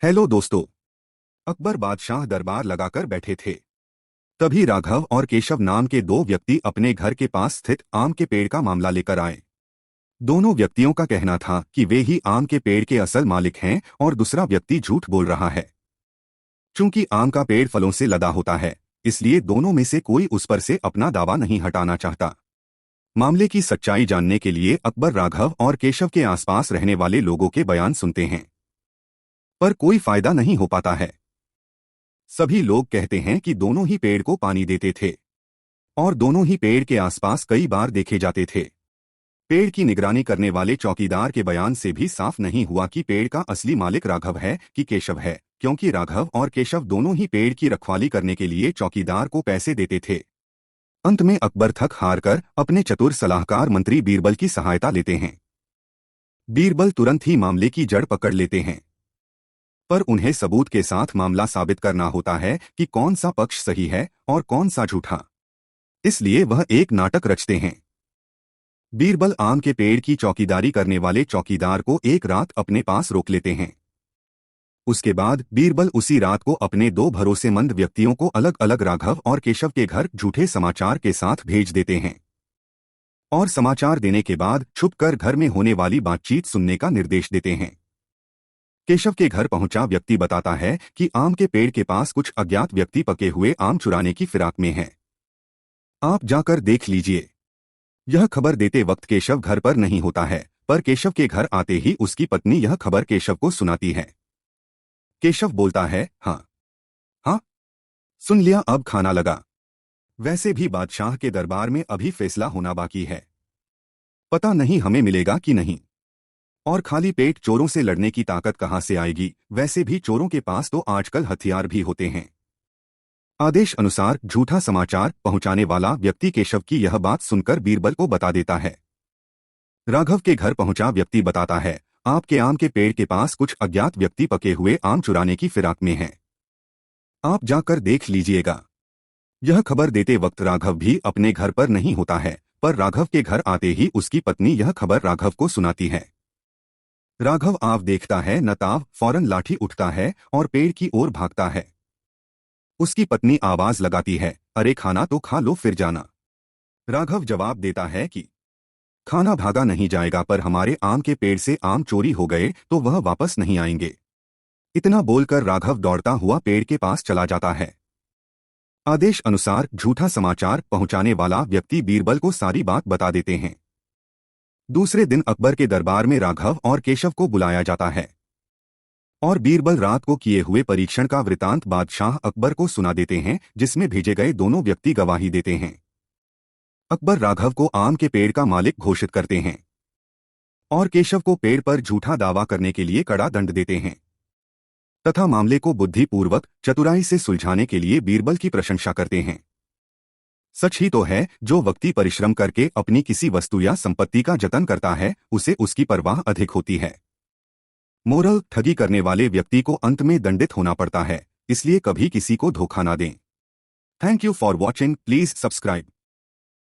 Hello दोस्तों। अकबर बादशाह दरबार लगाकर बैठे थे। तभी राघव और केशव नाम के दो व्यक्ति अपने घर के पास स्थित आम के पेड़ का मामला लेकर आए। दोनों व्यक्तियों का कहना था कि वे ही आम के पेड़ के असल मालिक हैं और दूसरा व्यक्ति झूठ बोल रहा है। चूंकि आम का पेड़ फलों से लदा होता है, इसलिए दोनों में से कोई उस पर से अपना दावा नहीं हटाना चाहता। मामले की सच्चाई जानने के लिए अकबर राघव और केशव के आसपास रहने वाले लोगों के बयान सुनते हैं, पर कोई फायदा नहीं हो पाता है। सभी लोग कहते हैं कि दोनों ही पेड़ को पानी देते थे और दोनों ही पेड़ के आसपास कई बार देखे जाते थे। पेड़ की निगरानी करने वाले चौकीदार के बयान से भी साफ नहीं हुआ कि पेड़ का असली मालिक राघव है कि केशव है, क्योंकि राघव और केशव दोनों ही पेड़ की रखवाली करने के लिए चौकीदार को पैसे देते थे। अंत में अकबर थक हारकर अपने चतुर सलाहकार मंत्री बीरबल की सहायता लेते हैं। बीरबल तुरंत ही मामले की जड़ पकड़ लेते हैं, पर उन्हें सबूत के साथ मामला साबित करना होता है कि कौन सा पक्ष सही है और कौन सा झूठा। इसलिए वह एक नाटक रचते हैं। बीरबल आम के पेड़ की चौकीदारी करने वाले चौकीदार को एक रात अपने पास रोक लेते हैं। उसके बाद बीरबल उसी रात को अपने दो भरोसेमंद व्यक्तियों को अलग अलग राघव और केशव के घर झूठे समाचार के साथ भेज देते हैं और समाचार देने के बाद छुपकर घर में होने वाली बातचीत सुनने का निर्देश देते हैं। केशव के घर पहुंचा व्यक्ति बताता है कि आम के पेड़ के पास कुछ अज्ञात व्यक्ति पके हुए आम चुराने की फिराक में हैं। आप जाकर देख लीजिए। यह खबर देते वक्त केशव घर पर नहीं होता है, पर केशव के घर आते ही उसकी पत्नी यह खबर केशव को सुनाती है। केशव बोलता है, हाँ हाँ, सुन लिया, अब खाना लगा। वैसे भी बादशाह के दरबार में अभी फैसला होना बाकी है, पता नहीं हमें मिलेगा कि नहीं। और खाली पेट चोरों से लड़ने की ताकत कहां से आएगी? वैसे भी चोरों के पास तो आजकल हथियार भी होते हैं। आदेश अनुसार झूठा समाचार पहुंचाने वाला व्यक्ति केशव की यह बात सुनकर बीरबल को बता देता है। राघव के घर पहुंचा व्यक्ति बताता है, आपके आम के पेड़ के पास कुछ अज्ञात व्यक्ति पके हुए आम चुराने की फिराक में हैं। आप जाकर देख लीजिएगा। यह खबर देते वक्त राघव भी अपने घर पर नहीं होता है, पर राघव के घर आते ही उसकी पत्नी यह खबर राघव को सुनाती है। राघव आव देखता है न ताव फौरन लाठी उठता है और पेड़ की ओर भागता है। उसकी पत्नी आवाज लगाती है, अरे खाना तो खा लो फिर जाना। राघव जवाब देता है कि खाना भागा नहीं जाएगा, पर हमारे आम के पेड़ से आम चोरी हो गए तो वह वापस नहीं आएंगे। इतना बोलकर राघव दौड़ता हुआ पेड़ के पास चला जाता है। आदेश अनुसार झूठा समाचार पहुंचाने वाला व्यक्ति बीरबल को सारी बात बता देते हैं। दूसरे दिन अकबर के दरबार में राघव और केशव को बुलाया जाता है और बीरबल रात को किए हुए परीक्षण का वृतांत बादशाह अकबर को सुना देते हैं, जिसमें भेजे गए दोनों व्यक्ति गवाही देते हैं। अकबर राघव को आम के पेड़ का मालिक घोषित करते हैं और केशव को पेड़ पर झूठा दावा करने के लिए कड़ा दंड देते हैं तथा मामले को बुद्धिपूर्वक चतुराई से सुलझाने के लिए बीरबल की प्रशंसा करते हैं। सच ही तो है, जो व्यक्ति परिश्रम करके अपनी किसी वस्तु या संपत्ति का जतन करता है उसे उसकी परवाह अधिक होती है। मोरल, ठगी करने वाले व्यक्ति को अंत में दंडित होना पड़ता है, इसलिए कभी किसी को धोखा ना दें। Thank you for watching. Please subscribe.